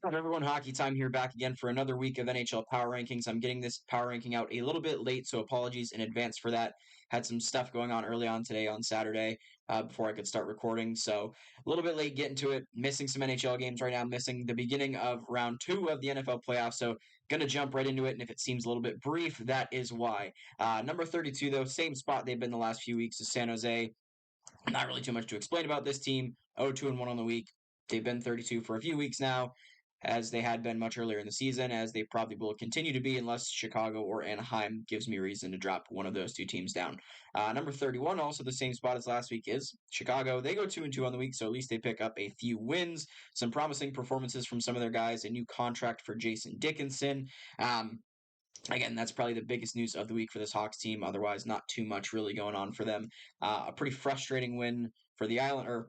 Hello, everyone. Hockey time here, back again for another week of NHL Power Rankings. I'm getting this power ranking out a little bit late, so apologies in advance for that. Had some stuff going on early on today on Saturday before I could start recording, so a little bit late getting to it. Missing some NHL games right now, missing the beginning of round 2 of the NFL playoffs, so going to jump right into it, and if it seems a little bit brief, that is why. Number 32, though, same spot they've been the last few weeks is San Jose. Not really too much to explain about this team. 0-2-1 on the week. They've been 32 for a few weeks now, as they had been much earlier in the season, as they probably will continue to be unless Chicago or Anaheim gives me reason to drop one of those two teams down. Number 31, also the same spot as last week, is Chicago. They go 2-2 on the week, so at least they pick up a few wins, some promising performances from some of their guys, a new contract for Jason Dickinson. Again, that's probably the biggest news of the week for this Hawks team. Otherwise, not too much really going on for them. A pretty frustrating win for the Island, or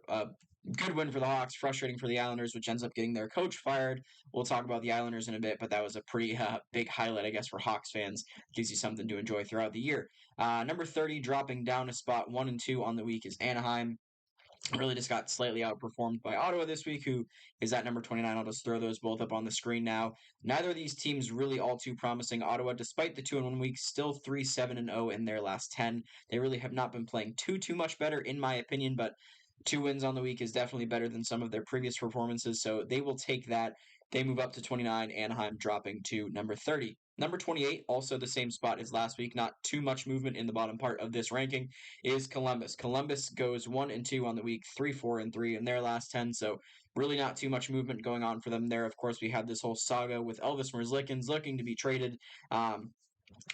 good win for the Hawks. Frustrating for the Islanders, which ends up getting their coach fired. We'll talk about the Islanders in a bit, but that was a pretty big highlight, I guess, for Hawks fans. Gives you something to enjoy throughout the year. Number 30, dropping down a spot 1 and 2 on the week, is Anaheim. Really just got slightly outperformed by Ottawa this week, who is at number 29. I'll just throw those both up on the screen now. Neither of these teams really all too promising. Ottawa, despite the 2-1 week, still 3-7-0 in their last 10. They really have not been playing too much better, in my opinion, but 2 wins on the week is definitely better than some of their previous performances, so they will take that. They move up to 29, Anaheim dropping to number 30. Number 28, also the same spot as last week, not too much movement in the bottom part of this ranking, is Columbus. Columbus goes 1 and 2 on the week, 3-4-3 in their last 10, so really not too much movement going on for them there. Of course, we had this whole saga with Elvis Merzlikins looking to be traded.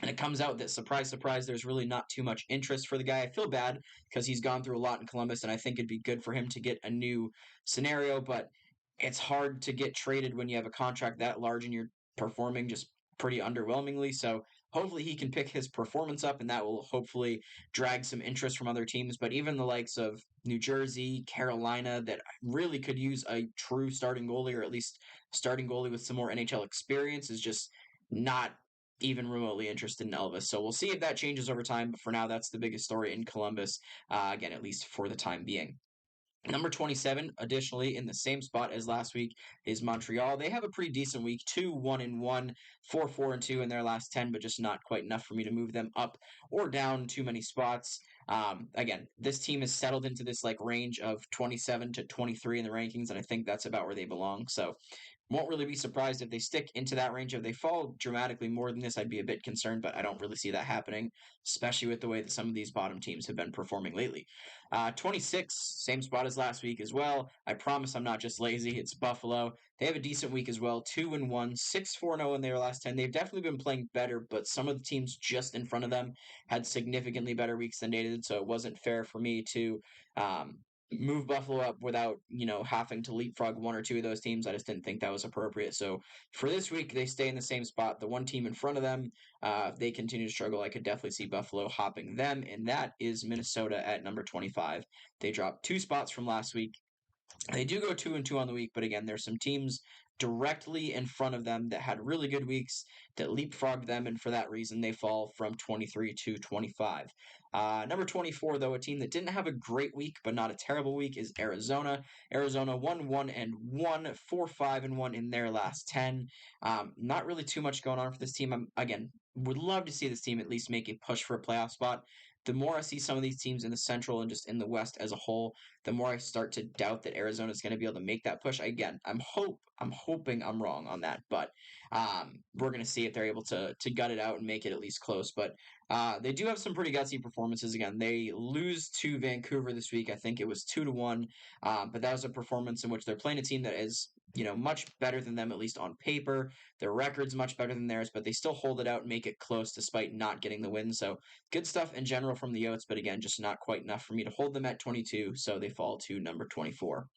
And it comes out that, surprise, surprise, there's really not too much interest for the guy. I feel bad because he's gone through a lot in Columbus, and I think it'd be good for him to get a new scenario, but it's hard to get traded when you have a contract that large and you're performing just pretty underwhelmingly. So hopefully he can pick his performance up, and that will hopefully drag some interest from other teams. But even the likes of New Jersey, Carolina, that really could use a true starting goalie, or at least starting goalie with some more NHL experience, is just not even remotely interested in Elvis. So we'll see if that changes over time. But for now, that's the biggest story in Columbus, again, at least for the time being. Number 27, additionally, in the same spot as last week, is Montreal. They have a pretty decent week, 2-1-1, 4-4-2 in their last 10, but just not quite enough for me to move them up or down too many spots. Again, this team has settled into this like range of 27 to 23 in the rankings, and I think that's about where they belong. So won't really be surprised if they stick into that range. If they fall dramatically more than this, I'd be a bit concerned, but I don't really see that happening, especially with the way that some of these bottom teams have been performing lately. 26, same spot as last week as well. I promise I'm not just lazy. It's Buffalo. They have a decent week as well. 2-1, 6-4-0 in their last 10. They've definitely been playing better, but some of the teams just in front of them had significantly better weeks than they did, so it wasn't fair for me to move Buffalo up without, having to leapfrog one or two of those teams. I just didn't think that was appropriate. So for this week, they stay in the same spot. The one team in front of them, if they continue to struggle, I could definitely see Buffalo hopping them, and that is Minnesota at number 25. They dropped 2 spots from last week. They do go 2-2 on the week, but again, there's some teams directly in front of them that had really good weeks that leapfrogged them, and for that reason, they fall from 23 to 25. Number 24, though, a team that didn't have a great week, but not a terrible week, is Arizona. Arizona 1-1-1, 4-5-1 in their last 10. Not really too much going on for this team. Again, would love to see this team at least make a push for a playoff spot. The more I see some of these teams in the Central and just in the West as a whole, the more I start to doubt that Arizona is going to be able to make that push. Again, I'm hoping I'm wrong on that, but we're going to see if they're able to gut it out and make it at least close. But they do have some pretty gutsy performances. Again, they lose to Vancouver this week. I think it was 2-1, but that was a performance in which they're playing a team that is much better than them, at least on paper. Their record's much better than theirs, but they still hold it out and make it close despite not getting the win. So good stuff in general from the Yotes, but again, just not quite enough for me to hold them at 22, so they fall to number 24.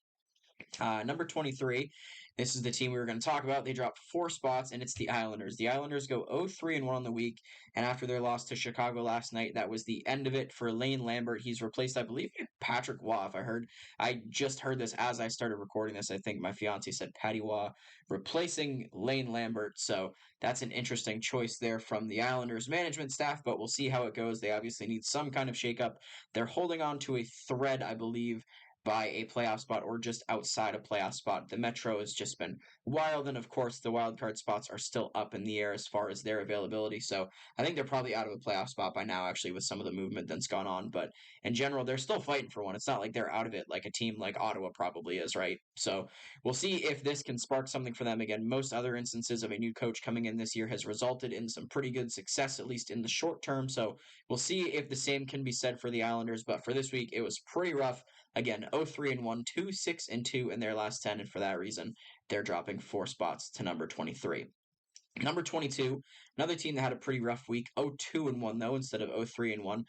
Number 23, this is the team we were going to talk about. They dropped 4 spots, and it's the Islanders. The Islanders go 0-3-1 on the week, and after their loss to Chicago last night, that was the end of it for Lane Lambert. He's replaced, I believe, Patrick Waugh, if I just heard this as I started recording this. I think my fiance said Patty Waugh, replacing Lane Lambert, so that's an interesting choice there from the Islanders management staff, but we'll see how it goes. They obviously need some kind of shakeup. They're holding on to a thread, I believe, by a playoff spot or just outside a playoff spot. The Metro has just been wild, and of course, the wild card spots are still up in the air as far as their availability. So I think they're probably out of a playoff spot by now, actually, with some of the movement that's gone on. But in general, they're still fighting for one. It's not like they're out of it like a team like Ottawa probably is, right? So we'll see if this can spark something for them. Again, most other instances of a new coach coming in this year has resulted in some pretty good success, at least in the short term. So we'll see if the same can be said for the Islanders. But for this week, it was pretty rough. Again, 0-3-1, 2-6-2 in their last 10, and for that reason, they're dropping 4 spots to number 23. Number 22, another team that had a pretty rough week, 0-2-1 though, instead of 0-3-1,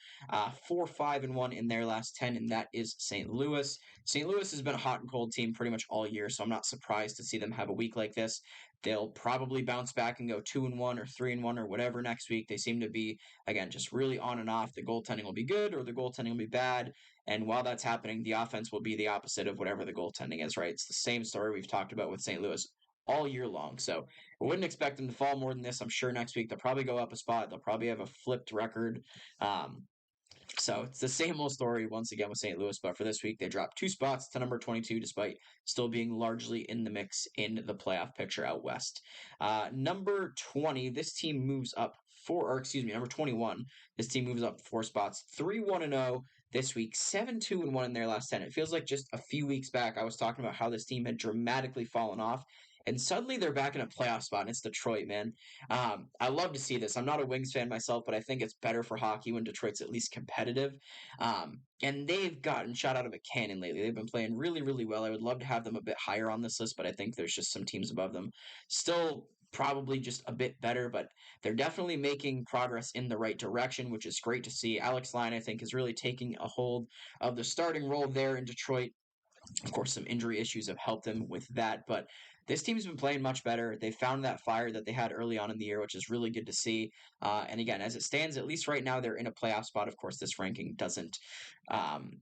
4-5-1 in their last 10, and that is St. Louis. St. Louis has been a hot and cold team pretty much all year, so I'm not surprised to see them have a week like this. They'll probably bounce back and go 2-1 or 3-1 or whatever next week. They seem to be, again, just really on and off. The goaltending will be good or the goaltending will be bad. And while that's happening, the offense will be the opposite of whatever the goaltending is, right? It's the same story we've talked about with St. Louis all year long. So I wouldn't expect them to fall more than this. I'm sure next week they'll probably go up a spot. They'll probably have a flipped record. So it's the same old story once again with St. Louis, but for this week they dropped 2 spots to number 22 despite still being largely in the mix in the playoff picture out west. Number 20, this team moves up number 21, this team moves up 4 spots, 3-1-0 this week, 7-2-1 in their last 10. It feels like just a few weeks back I was talking about how this team had dramatically fallen off, and suddenly they're back in a playoff spot, and it's Detroit, man. I love to see this. I'm not a Wings fan myself, but I think it's better for hockey when Detroit's at least competitive. And they've gotten shot out of a cannon lately. They've been playing really, really well. I would love to have them a bit higher on this list, but I think there's just some teams above them. Still probably just a bit better, but they're definitely making progress in the right direction, which is great to see. Alex Line, I think, is really taking a hold of the starting role there in Detroit. Of course, some injury issues have helped them with that, but this team's been playing much better. They found that fire that they had early on in the year, which is really good to see. And again, as it stands, at least right now, they're in a playoff spot. Of course, this ranking doesn't, um,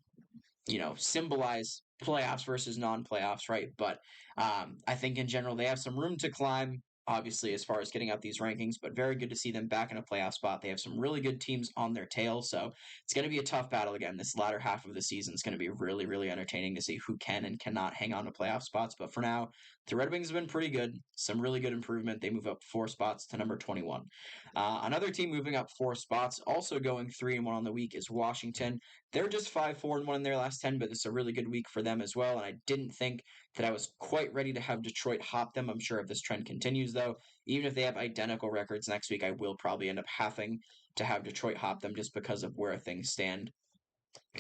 symbolize playoffs versus non-playoffs, right? But I think in general, they have some room to climb. Obviously, as far as getting out these rankings, but very good to see them back in a playoff spot. They have some really good teams on their tail, so it's going to be a tough battle again. This latter half of the season is going to be really, really entertaining to see who can and cannot hang on to playoff spots. But for now, the Red Wings have been pretty good. Some really good improvement. They move up 4 spots to number 21. Another team moving up 4 spots, also going 3-1 on the week, is Washington. They're just 5-4-1 in their last 10, but it's a really good week for them as well. And I didn't think that I was quite ready to have Detroit hop them. I'm sure if this trend continues, though, even if they have identical records next week, I will probably end up having to have Detroit hop them just because of where things stand.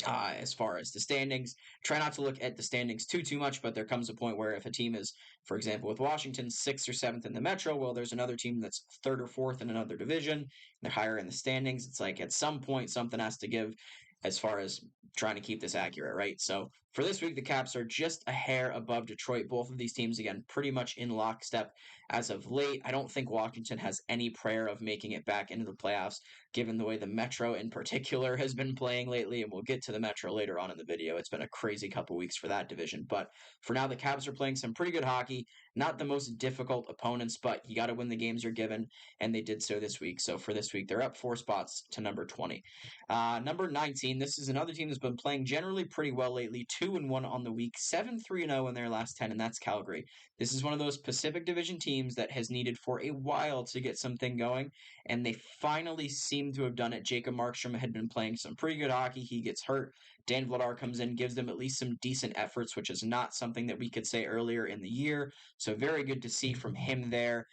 As far as the standings, try not to look at the standings too much, but there comes a point where if a team is, for example, with Washington 6th or 7th in the Metro, well, there's another team that's 3rd or 4th in another division. They're higher in the standings. It's like at some point something has to give as far as trying to keep this accurate, right? So for this week, the Caps are just a hair above Detroit. Both of these teams, again, pretty much in lockstep as of late. I don't think Washington has any prayer of making it back into the playoffs, given the way the Metro in particular has been playing lately, and we'll get to the Metro later on in the video. It's been a crazy couple weeks for that division, but for now, the Caps are playing some pretty good hockey. Not the most difficult opponents, but you got to win the games you're given, and they did so this week. So for this week, they're up 4 spots to number 20. Number 19, this is another team that's been playing generally pretty well lately, 2-1 on the week, 7-3-0 in their last 10, and that's Calgary. This is one of those Pacific Division teams that has needed for a while to get something going, and they finally seem to have done it. Jacob Markstrom had been playing some pretty good hockey. He gets hurt. Dan Vladar comes in, gives them at least some decent efforts, which is not something that we could say earlier in the year. So very good to see from him there.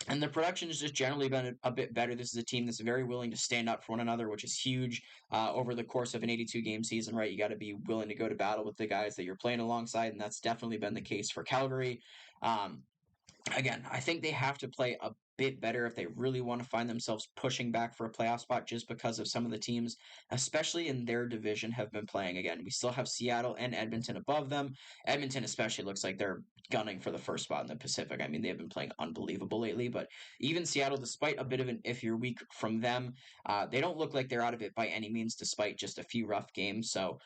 And the production has just generally been a bit better. This is a team that's very willing to stand up for one another, which is huge over the course of an 82-game season, right? You got to be willing to go to battle with the guys that you're playing alongside, and that's definitely been the case for Calgary. Again, I think they have to play a bit better if they really want to find themselves pushing back for a playoff spot, just because of some of the teams, especially in their division, have been playing. Again, we still have Seattle and Edmonton above them. Edmonton especially looks like they're gunning for the first spot in the Pacific. I mean, they've been playing unbelievable lately, but even Seattle, despite a bit of an iffier week from them, they don't look like they're out of it by any means, despite just a few rough games. So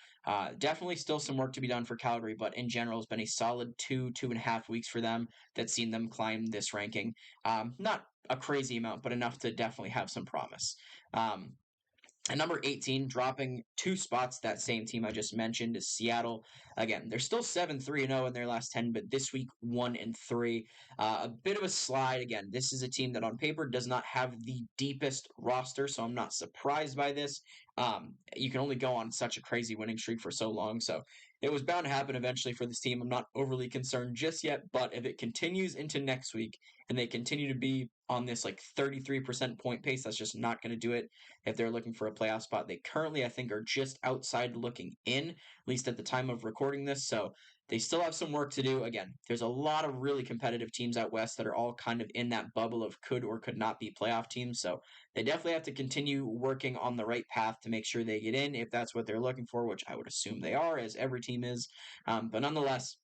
definitely still some work to be done for Calgary, but in general, it's been a solid 2.5 weeks for them that's seen them climb this ranking. Not a crazy amount, but enough to definitely have some promise. At number 18, dropping 2 spots, that same team I just mentioned is Seattle. Again, they're still 7-3-0 in their last 10, but this week 1-3. A bit of a slide. Again, this is a team that on paper does not have the deepest roster, so I'm not surprised by this. You can only go on such a crazy winning streak for so long, so it was bound to happen eventually for this team. I'm not overly concerned just yet, but if it continues into next week and they continue to be on this like 33% point pace, that's just not going to do it if they're looking for a playoff spot. They currently, I think, are just outside looking in, at least at the time of recording this. So they still have some work to do. Again, there's a lot of really competitive teams out west that are all kind of in that bubble of could or could not be playoff teams. So they definitely have to continue working on the right path to make sure they get in if that's what they're looking for, which I would assume they are, as every team is. But nonetheless,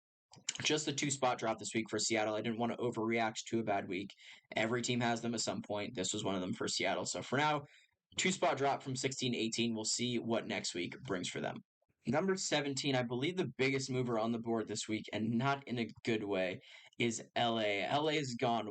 just the 2 spot drop this week for Seattle. I didn't want to overreact to a bad week. Every team has them at some point. This was one of them for Seattle. So for now, 2 spot drop from 16-18. We'll see what next week brings for them. Number 17, I believe the biggest mover on the board this week, and not in a good way, is LA. LA has gone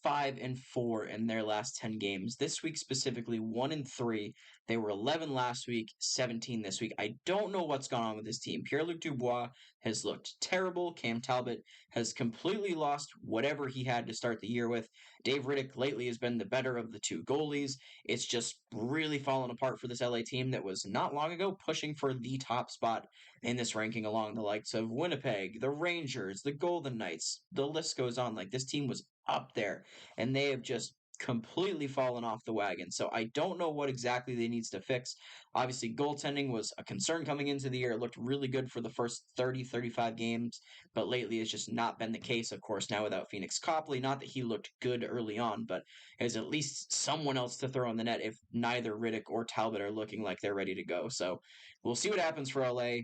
1-5-4 in their last 10 games. This week specifically, 1-3. They were 11 last week, 17 this week. I don't know what's gone on with this team. Pierre-Luc Dubois has looked terrible. Cam Talbot has completely lost whatever he had to start the year with. Dave Riddick lately has been the better of the two goalies. It's just really fallen apart for this LA team that was not long ago pushing for the top spot in this ranking along the likes of Winnipeg, the Rangers, the Golden Knights. The list goes on. Like, this team was up there, and they have just completely fallen off the wagon. So I don't know what exactly they needs to fix. Obviously, goaltending was a concern coming into the year. It looked really good for the first 30, 35 games, but lately it's just not been the case. Of course, now without Phoenix Copley, not that he looked good early on, but has at least someone else to throw in the net if neither Riddick or Talbot are looking like they're ready to go. So we'll see what happens for LA.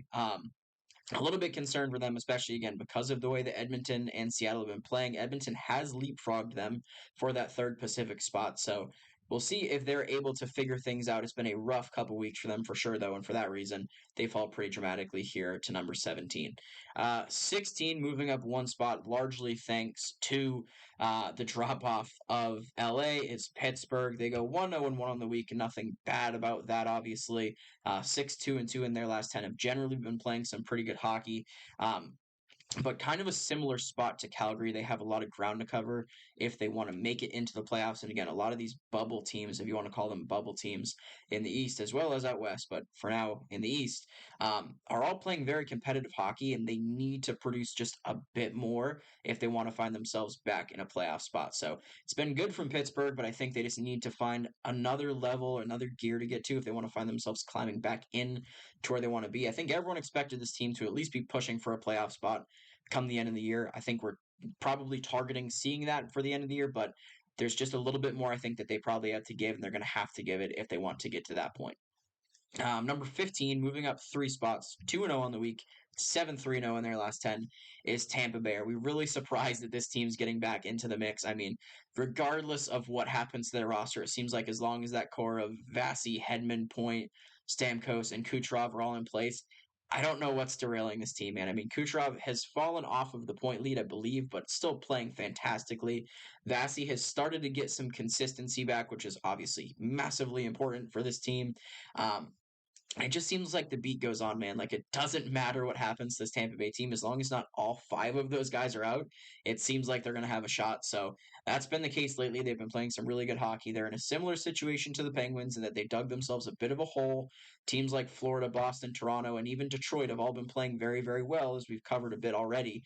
A little bit concerned for them, especially again because of the way that Edmonton and Seattle have been playing. Edmonton has leapfrogged them for that third Pacific spot, so we'll see if they're able to figure things out. It's been a rough couple weeks for them for sure, though, and for that reason, they fall pretty dramatically here to number 17. 16, moving up 1 spot, largely thanks to the drop off of LA, is Pittsburgh. They go 1-0-1 on the week, and nothing bad about that, obviously. 6-2-2 in their last 10 have generally been playing some pretty good hockey. But kind of a similar spot to Calgary. They have a lot of ground to cover if they want to make it into the playoffs. And again, a lot of these bubble teams, if you want to call them bubble teams in the East as well as out West, but for now in the East, are all playing very competitive hockey, and they need to produce just a bit more if they want to find themselves back in a playoff spot. So it's been good from Pittsburgh, but I think they just need to find another level or another gear to get to if they want to find themselves climbing back in to where they want to be. I think everyone expected this team to at least be pushing for a playoff spot come the end of the year. I think we're probably targeting seeing that for the end of the year, but there's just a little bit more I think that they probably have to give, and they're going to have to give it if they want to get to that point. Number 15, moving up 3 spots, 2-0 on the week, 7-3-0 in their last 10, is Tampa Bay. Are we really surprised that this team's getting back into the mix? I mean, regardless of what happens to their roster, it seems like as long as that core of Vasi, Hedman, Point, Stamkos, and Kucherov are all in place, I don't know what's derailing this team, man. I mean, Kucherov has fallen off of the point lead, I believe, but still playing fantastically. Vasi has started to get some consistency back, which is obviously massively important for this team. Um, it just seems like the beat goes on, man. Like, it doesn't matter what happens to this Tampa Bay team as long as not all 5 of those guys are out. It seems like they're going to have a shot. So that's been the case lately. They've been playing some really good hockey. They're in a similar situation to the Penguins in that they dug themselves a bit of a hole. Teams like Florida, Boston, Toronto, and even Detroit have all been playing very, very well, as we've covered a bit already.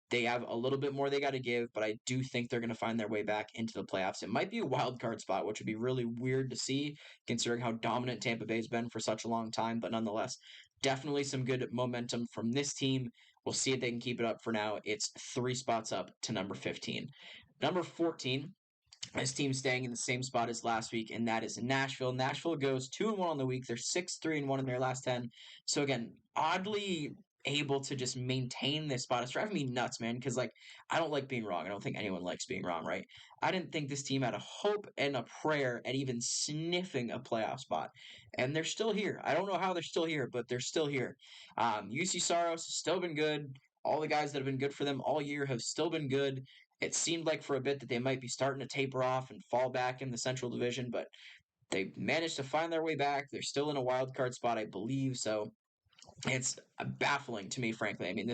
They have a little bit more they got to give, but I do think they're going to find their way back into the playoffs. It might be a wild card spot, which would be really weird to see considering how dominant Tampa Bay's been for such a long time. But nonetheless, definitely some good momentum from this team. We'll see if they can keep it up for now. It's 3 spots up to number 15. Number 14, this team staying in the same spot as last week, and that is Nashville. Nashville goes 2-1 on the week. They're 6-3-1 in their last 10. So again, oddly able to just maintain this spot. It's driving me nuts, man, because like I don't like being wrong. I don't think anyone likes being wrong, right? I didn't think this team had a hope and a prayer at even sniffing a playoff spot, and they're still here. I don't know how they're still here, but they're still here. UC Saros has still been good. All the guys that have been good for them all year have still been good. It seemed like for a bit that they might be starting to taper off and fall back in the Central Division, but They managed to find their way back. They're still in a wild card spot, I believe. So it's baffling to me, frankly. I mean,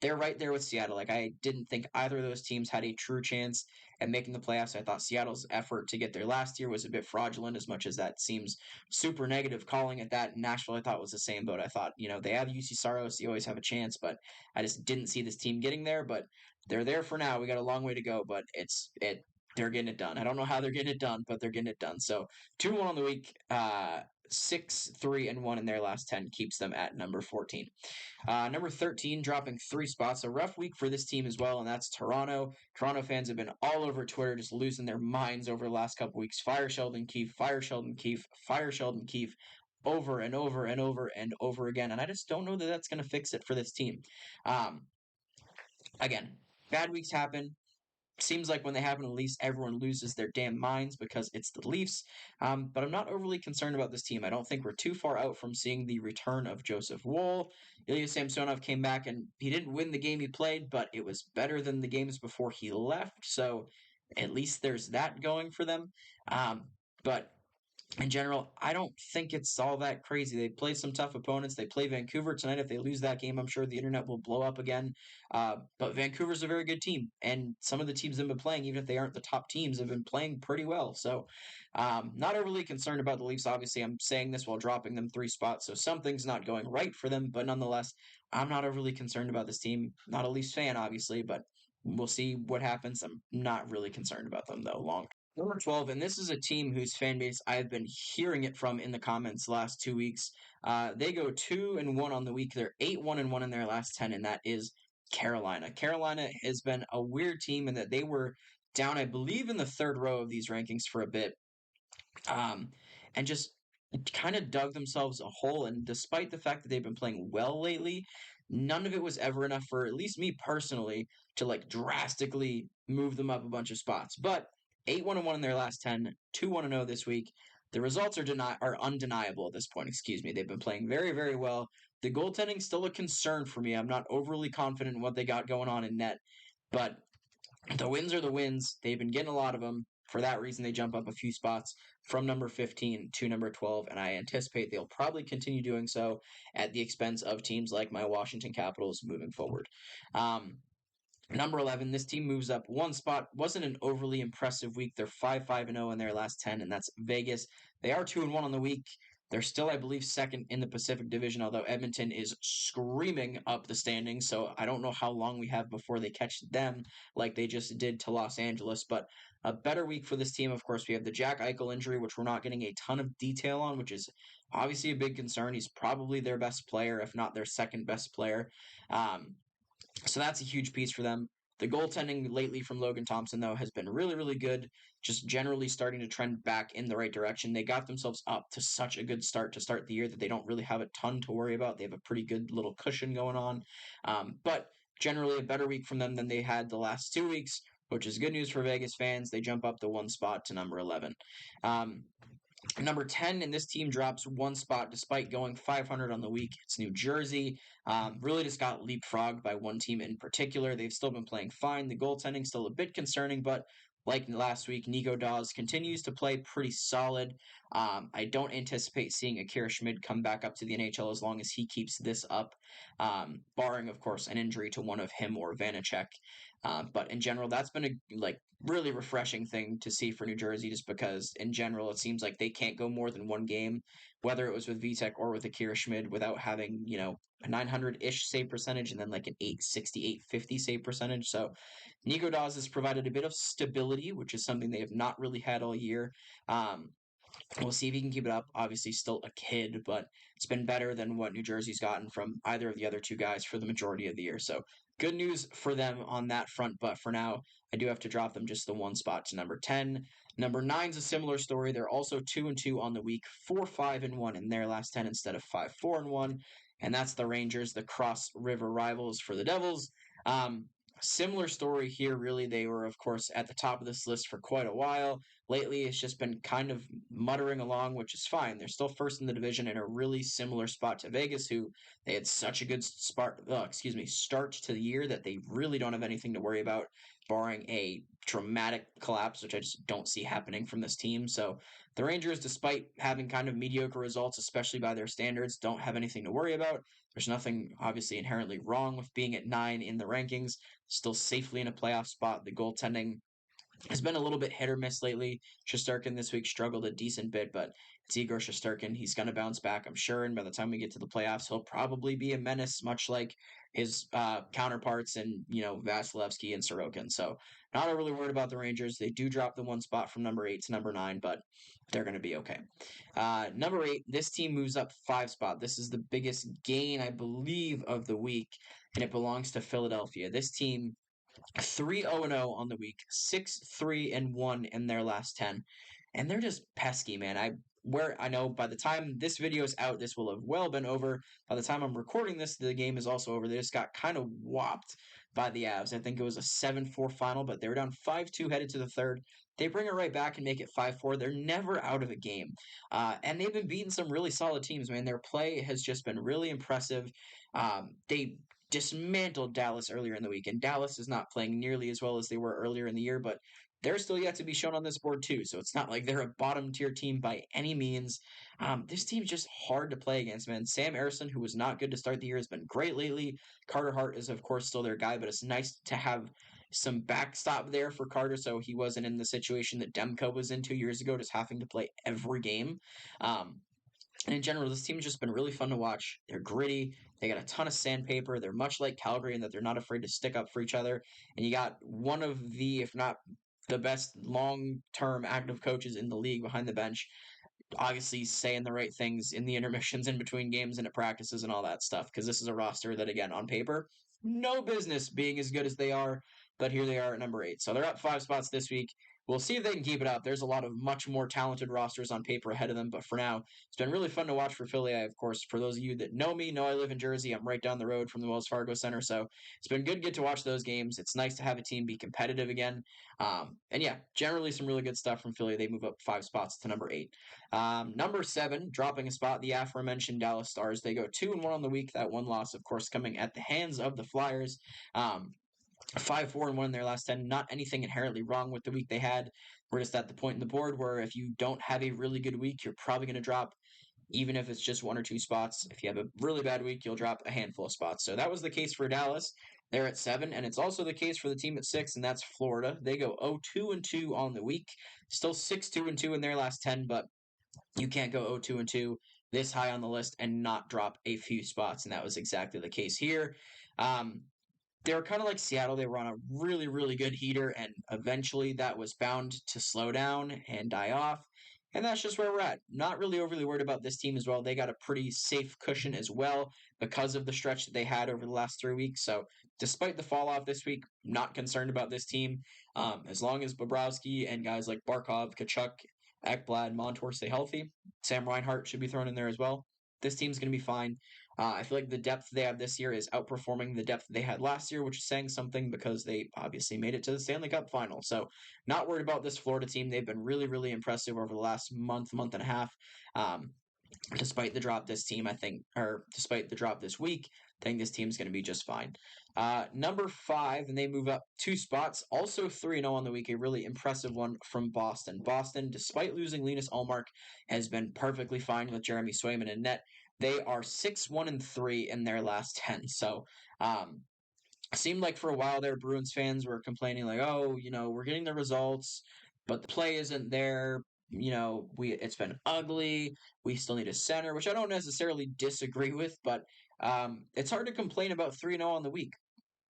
they're right there with Seattle. Like, I didn't think either of those teams had a true chance at making the playoffs. I thought Seattle's effort to get there last year was a bit fraudulent, as much as that seems super negative calling it that. Nashville, I thought, was the same boat. I thought, they have UC Saros, you always have a chance, but I just didn't see this team getting there. But they're there for now. We got a long way to go, but they're getting it done. I don't know how they're getting it done, but they're getting it done. So 2-1 on the week. 6-3-1 in their last 10 keeps them at number 14. Number 13, dropping 3 spots. A rough week for this team as well, and that's Toronto. Toronto fans have been all over Twitter just losing their minds over the last couple weeks. Fire Sheldon Keefe, fire Sheldon Keefe, fire Sheldon Keefe, over and over and over and over again. And I just don't know that that's going to fix it for this team. Again, bad weeks happen. Seems like when they happen, at least everyone loses their damn minds because it's the Leafs. But I'm not overly concerned about this team. I don't think we're too far out from seeing the return of Joseph Woll. Ilya Samsonov came back and he didn't win the game he played, but it was better than the games before he left. So at least there's that going for them. But in general, I don't think it's all that crazy. They play some tough opponents. They play Vancouver tonight. If they lose that game, I'm sure the internet will blow up again. But Vancouver's a very good team, and some of the teams they've been playing, even if they aren't the top teams, have been playing pretty well. So, not overly concerned about the Leafs. Obviously, I'm saying this while dropping them 3 spots, so something's not going right for them. But nonetheless, I'm not overly concerned about this team. Not a Leafs fan, obviously, but we'll see what happens. I'm not really concerned about them though long. Number 12, and this is a team whose fan base I've been hearing it from in the comments the last 2 weeks. They go 2-1 on the week. They're 8-1-1 in their last 10, and that is Carolina. Carolina has been a weird team in that they were down, I believe, in the third row of these rankings for a bit, and just kind of dug themselves a hole. And despite the fact that they've been playing well lately, none of it was ever enough for at least me personally to like drastically move them up a bunch of spots. But 8-1-1 in their last 10, 2-1-0 this week. The results are undeniable at this point. Excuse me. They've been playing very, very well. The goaltending's still a concern for me. I'm not overly confident in what they got going on in net, but the wins are the wins. They've been getting a lot of them. For that reason, they jump up a few spots from number 15 to number 12, and I anticipate they'll probably continue doing so at the expense of teams like my Washington Capitals moving forward. Number 11, this team moves up 1 spot. Wasn't an overly impressive week. They're 5-5-0 in their last 10, and that's Vegas. They are 2-1 on the week. They're still, I believe, second in the Pacific Division, although Edmonton is screaming up the standings. So I don't know how long we have before they catch them like they just did to Los Angeles. But a better week for this team. Of course, we have the Jack Eichel injury, which we're not getting a ton of detail on, which is obviously a big concern. He's probably their best player, if not their second best player. So that's a huge piece for them. The goaltending lately from Logan Thompson, though, has been really, really good, just generally starting to trend back in the right direction. They got themselves up to such a good start to start the year that they don't really have a ton to worry about. They have a pretty good little cushion going on. But generally a better week from them than they had the last 2 weeks, which is good news for Vegas fans. They jump up to 1 spot to number 11. Number 10, and this team drops 1 spot despite going 500 on the week. It's New Jersey. Really just got leapfrogged by one team in particular. They've still been playing fine. The goaltending still a bit concerning, but like last week, Nico Dawes continues to play pretty solid. I don't anticipate seeing Akira Schmid come back up to the NHL as long as he keeps this up, barring, of course, an injury to one of him or Vanacek. But in general, that's been a really refreshing thing to see for New Jersey, just because in general it seems like they can't go more than 1 game, whether it was with Vitek or with Akira Schmid, without having a 900-ish save percentage and then like an 860, 850 save percentage. So Nico Dawes has provided a bit of stability, which is something they have not really had all year. We'll see if he can keep it up. Obviously, still a kid, but it's been better than what New Jersey's gotten from either of the other 2 guys for the majority of the year. So good news for them on that front. But for now, I do have to drop them just the 1 spot to number 10. Number 9's a similar story. They're also 2-2 on the week, 4-5-1 in their last 10 instead of 5-4-1. And that's the Rangers, the Cross River rivals for the Devils. Similar story here, really. They were, of course, at the top of this list for quite a while. Lately, it's just been kind of muttering along, which is fine. They're still first in the division in a really similar spot to Vegas, who they had such a good start to the year that they really don't have anything to worry about, barring a dramatic collapse, which I just don't see happening from this team. So the Rangers, despite having kind of mediocre results, especially by their standards, don't have anything to worry about. There's nothing obviously inherently wrong with being at 9 in the rankings, still safely in a playoff spot. The goaltending has been a little bit hit or miss lately. Shesterkin this week struggled a decent bit, but it's Igor Shesterkin. He's going to bounce back, I'm sure. And by the time we get to the playoffs, he'll probably be a menace, much like his counterparts in, Vasilevsky and Sorokin. So not overly worried about the Rangers. They do drop the one spot from number 8 to number 9, but they're going to be okay. Number 8, this team moves up 5 spot. This is the biggest gain, I believe, of the week, and it belongs to Philadelphia. This team 3-0-0 on the week, 6-3-1 in their last 10. And they're just pesky, man. I know by the time this video is out, this will have well been over. By the time I'm recording this, the game is also over. They just got kind of whopped by the Avs. I think it was a 7-4 final, but they were down 5-2 headed to the third. They bring it right back and make it 5-4. They're never out of a game. And they've been beating some really solid teams, man. Their play has just been really impressive. They dismantled Dallas earlier in the week, and Dallas is not playing nearly as well as they were earlier in the year, but they're still yet to be shown on this board too. So it's not like they're a bottom tier team by any means. This team's just hard to play against, man. Sam Ersson, who was not good to start the year, has been great lately. Carter Hart is, of course, still their guy, but it's nice to have some backstop there for Carter, so he wasn't in the situation that Demko was in 2 years ago, just having to play every game. And in general, this team's just been really fun to watch. They're gritty. They got a ton of sandpaper. They're much like Calgary in that they're not afraid to stick up for each other. And you got one of the, if not the best long-term active coaches in the league behind the bench, obviously saying the right things in the intermissions in between games and at practices and all that stuff. Because this is a roster that, again, on paper, no business being as good as they are. But here they are at number 8. So they're up 5 spots this week. We'll see if they can keep it up. There's a lot of much more talented rosters on paper ahead of them, but for now, it's been really fun to watch for Philly. Of course, for those of you that know me, know I live in Jersey. I'm right down the road from the Wells Fargo Center, so it's been good to get to watch those games. It's nice to have a team be competitive again. And yeah, generally some really good stuff from Philly. They move up 5 spots to number 8. Number 7, dropping a spot, the aforementioned Dallas Stars. They go 2-1 on the week. That one loss, of course, coming at the hands of the Flyers. 5-4-1 in their last 10. Not anything inherently wrong with the week they had. We're just at the point in the board where if you don't have a really good week, you're probably going to drop, even if it's just 1 or 2 spots. If you have a really bad week, you'll drop a handful of spots. So that was the case for Dallas. They're at 7, and it's also the case for the team at 6, and that's Florida. They go 0-2-2 on the week. Still 6-2-2 in their last 10, but you can't go 0-2-2 this high on the list and not drop a few spots, and that was exactly the case here. They were kind of like Seattle. They were on a really, really good heater, and eventually that was bound to slow down and die off. And that's just where we're at. Not really overly worried about this team as well. They got a pretty safe cushion as well because of the stretch that they had over the last 3 weeks. So despite the fall off this week, not concerned about this team. As long as Bobrovsky and guys like Barkov, Kachuk, Ekblad, Montour stay healthy, Sam Reinhart should be thrown in there as well. This team's going to be fine. I feel like the depth they have this year is outperforming the depth they had last year, which is saying something because they obviously made it to the Stanley Cup final. So not worried about this Florida team. They've been really, really impressive over the last month and a half. Despite the drop this week, I think this team's going to be just fine. Number 5, and they move up 2 spots, also 3-0 on the week, a really impressive one from Boston. Boston, despite losing Linus Ullmark, has been perfectly fine with Jeremy Swayman in net. They are 6-1-3 in their last 10. So, seemed like for a while there, Bruins fans were complaining like, oh, we're getting the results, but the play isn't there. It's been ugly. We still need a center, which I don't necessarily disagree with, but it's hard to complain about 3-0 on the week,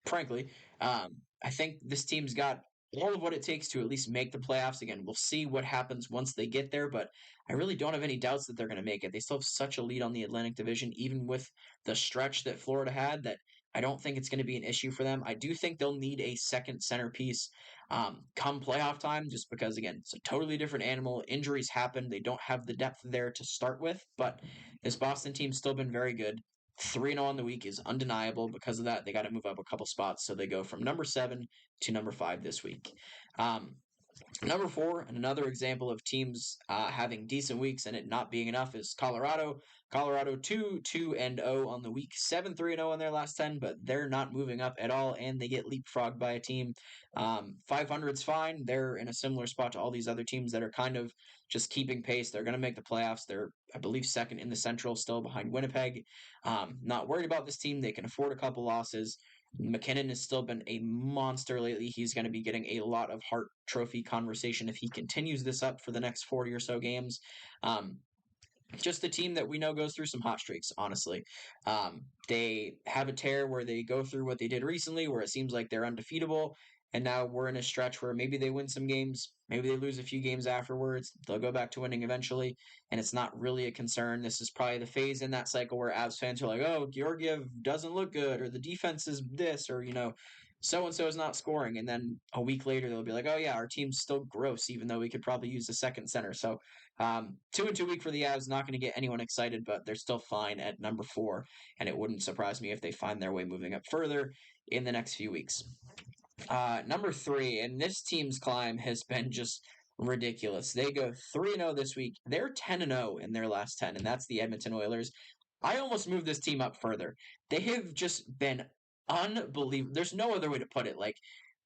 frankly. I think this team's got all of what it takes to at least make the playoffs. Again, we'll see what happens once they get there, but I really don't have any doubts that they're going to make it. They still have such a lead on the Atlantic Division, even with the stretch that Florida had, that I don't think it's going to be an issue for them. I do think they'll need a second centerpiece come playoff time, just because, again, it's a totally different animal. Injuries happen. They don't have the depth there to start with, but this Boston team's still been very good. 3-0 on the week is undeniable. Because of that, they got to move up a couple spots. So they go from number 7 to number 5 this week. Number 4, and another example of teams having decent weeks and it not being enough, is Colorado. Colorado 2-2-0 on the week, 7-3-0 in their last 10, but they're not moving up at all, and they get leapfrogged by a team. 500's fine. They're in a similar spot to all these other teams that are kind of just keeping pace. They're going to make the playoffs. They're, I believe, second in the Central, still behind Winnipeg. Not worried about this team. They can afford a couple losses. McKinnon has still been a monster lately. He's going to be getting a lot of Hart Trophy conversation if he continues this up for the next 40 or so games. Just a team that we know goes through some hot streaks, honestly. They have a tear where they go through what they did recently, where it seems like they're undefeatable. And now we're in a stretch where maybe they win some games, maybe they lose a few games afterwards. They'll go back to winning eventually, and it's not really a concern. This is probably the phase in that cycle where Avs fans are like, oh, Georgiev doesn't look good, or the defense is this, or, so and so is not scoring. And then a week later, they'll be like, oh, yeah, our team's still gross, even though we could probably use a second center. So 2-2 week for the Avs, not going to get anyone excited, but they're still fine at number 4, and it wouldn't surprise me if they find their way moving up further in the next few weeks. Number 3, and this team's climb has been just ridiculous. They go 3-0 this week. They're 10-0 in their last 10, and that's the Edmonton Oilers. I almost moved this team up further. They have just been unbelievable. There's no other way to put it. Like,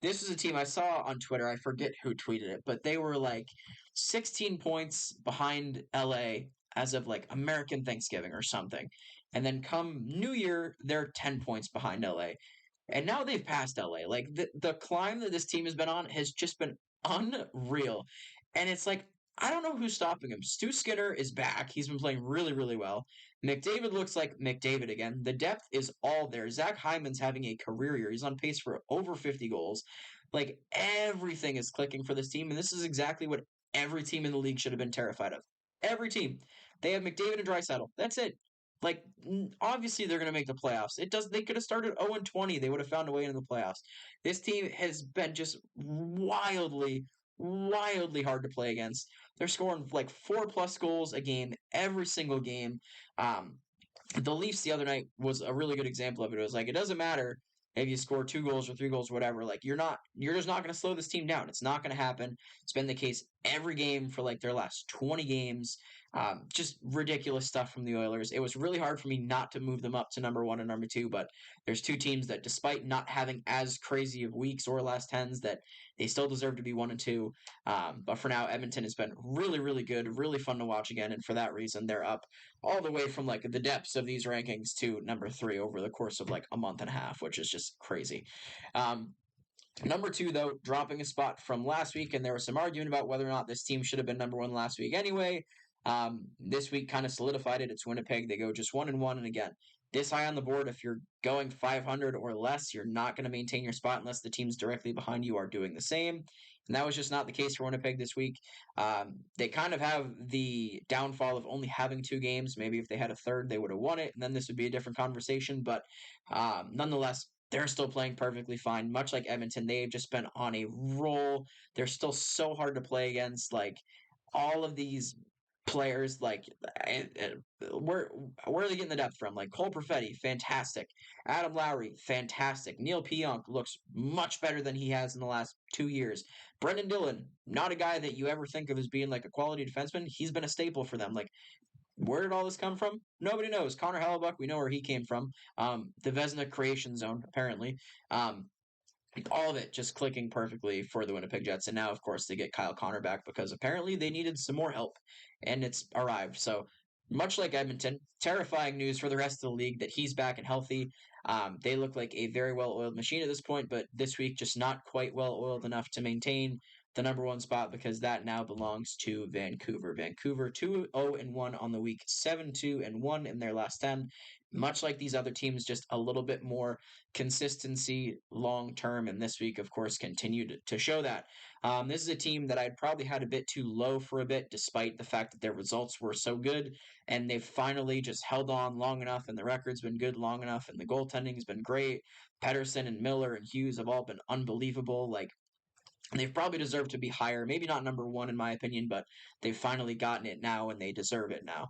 this is a team I saw on Twitter. I forget who tweeted it, but they were like 16 points behind LA as of like American Thanksgiving or something. And then come New Year, they're 10 points behind LA. And now they've passed LA. Like the climb that this team has been on has just been unreal. And it's like, I don't know who's stopping him. Stu Skinner is back. He's been playing really, really well. McDavid looks like McDavid again. The depth is all there. Zach Hyman's having a career year. He's on pace for over 50 goals. Like, everything is clicking for this team. And this is exactly what every team in the league should have been terrified of. Every team. They have McDavid and Draisaitl. That's it. Like, obviously they're going to make the playoffs. They could have started 0-20. They would have found a way into the playoffs. This team has been just wildly, wildly hard to play against. They're scoring like 4+ goals a game every single game. The Leafs the other night was a really good example of it. It was like, it doesn't matter if you score 2 goals or 3 goals, whatever. Like, you're just not going to slow this team down. It's not going to happen. It's been the case every game for like their last 20 games. Just ridiculous stuff from the Oilers. It was really hard for me not to move them up to number 1 and number 2, but there's two teams that, despite not having as crazy of weeks or last 10s, that they still deserve to be 1 and 2. But for now, Edmonton has been really, really good, really fun to watch again, and for that reason, they're up all the way from like the depths of these rankings to number 3 over the course of like a month and a half, which is just crazy. Number 2, though, dropping a spot from last week, and there was some argument about whether or not this team should have been number 1 last week anyway. This week kind of solidified it. It's Winnipeg. They go just 1-1, and again, this high on the board, if you're going 500 or less, you're not going to maintain your spot unless the teams directly behind you are doing the same. And that was just not the case for Winnipeg this week. They kind of have the downfall of only having 2 games. Maybe if they had a third, they would have won it, and then this would be a different conversation. But nonetheless, they're still playing perfectly fine. Much like Edmonton, they've just been on a roll. They're still so hard to play against. Like, all of these players, like, where are they getting the depth from? Like, Cole Perfetti, fantastic. Adam Lowry, fantastic. Neil Pionk looks much better than he has in the last 2 years. Brendan Dillon, not a guy that you ever think of as being like a quality defenseman. He's been a staple for them. Like, where did all this come from? Nobody knows. Connor Hellebuck, we know where he came from. The Vezina Creation Zone, apparently. All of it just clicking perfectly for the Winnipeg Jets. And now, of course, they get Kyle Connor back because apparently they needed some more help, and it's arrived. So, much like Edmonton, terrifying news for the rest of the league that he's back and healthy. They look like a very well-oiled machine at this point, but this week just not quite well-oiled enough to maintain the number 1 spot, because that now belongs to Vancouver. Vancouver 2-0-1 on the week, 7-2-1 in their last 10. Much like these other teams, just a little bit more consistency long term, and this week, of course, continued to show that. This is a team that I'd probably had a bit too low for a bit, despite the fact that their results were so good, and they've finally just held on long enough, and the record's been good long enough, and the goaltending's been great. Pettersson and Miller and Hughes have all been unbelievable. Like, They've probably deserved to be higher. Maybe not number one in my opinion, but they've finally gotten it now and they deserve it now.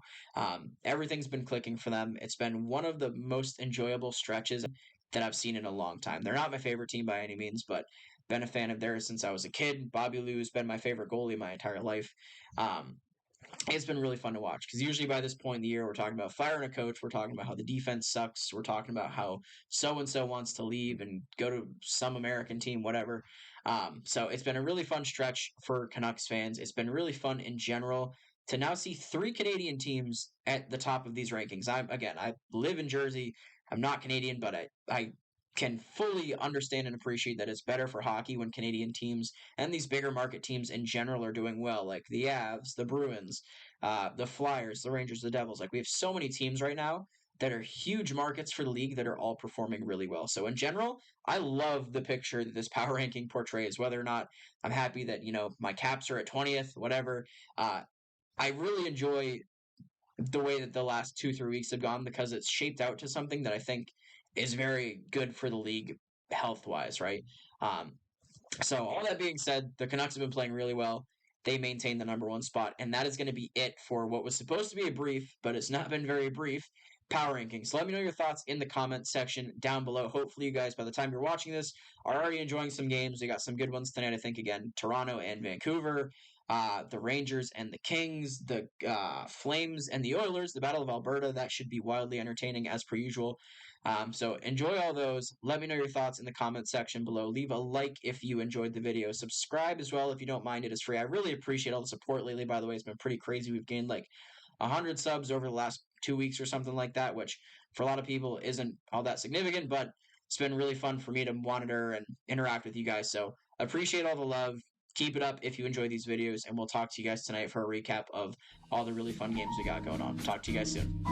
Everything's been clicking for them. It's been one of the most enjoyable stretches that I've seen in a long time. They're not my favorite team by any means, but been a fan of theirs since I was a kid. Bobby Lou's been my favorite goalie my entire life. Um, it's been really fun to watch because usually by this point in the year, we're talking about firing a coach. We're talking about how the defense sucks. We're talking about how so and so wants to leave and go to some American team, whatever. So it's been a really fun stretch for Canucks fans. It's been really fun in general to now see three Canadian teams at the top of these rankings. I live in Jersey. I'm not Canadian, but I can fully understand and appreciate that it's better for hockey when Canadian teams and these bigger market teams in general are doing well, like the Avs, the Bruins, the Flyers, the Rangers, the Devils. Like we have so many teams right now that are huge markets for the league that are all performing really well. So in general, I love the picture that this power ranking portrays. Whether or not I'm happy that my Caps are at 20th, whatever. I really enjoy the way that the last 2-3 weeks have gone because it's shaped out to something that I think is very good for the league health wise, right? Um, so all that being said, the Canucks have been playing really well. They maintain the number one spot, and that is going to be it for what was supposed to be a brief, but it's not been very brief, power rankings. So let me know your thoughts in the comments section down below. Hopefully you guys, by the time you're watching this, are already enjoying some games. We got some good ones tonight, I think, again, Toronto and Vancouver, the Rangers and the Kings, the Flames and the Oilers, the Battle of Alberta. That should be wildly entertaining as per usual. So enjoy all those. Let me know your thoughts in the comment section below. Leave a like if you enjoyed the video. Subscribe as well if you don't mind. It is free. I really appreciate all the support lately, by the way. It's been pretty crazy. We've gained like 100 subs over the last 2 weeks or something like that, which for a lot of people isn't all that significant, but it's been really fun for me to monitor and interact with you guys. So appreciate all the love. Keep it up if you enjoy these videos, and we'll talk to you guys tonight for a recap of all the really fun games we got going on. Talk to you guys soon.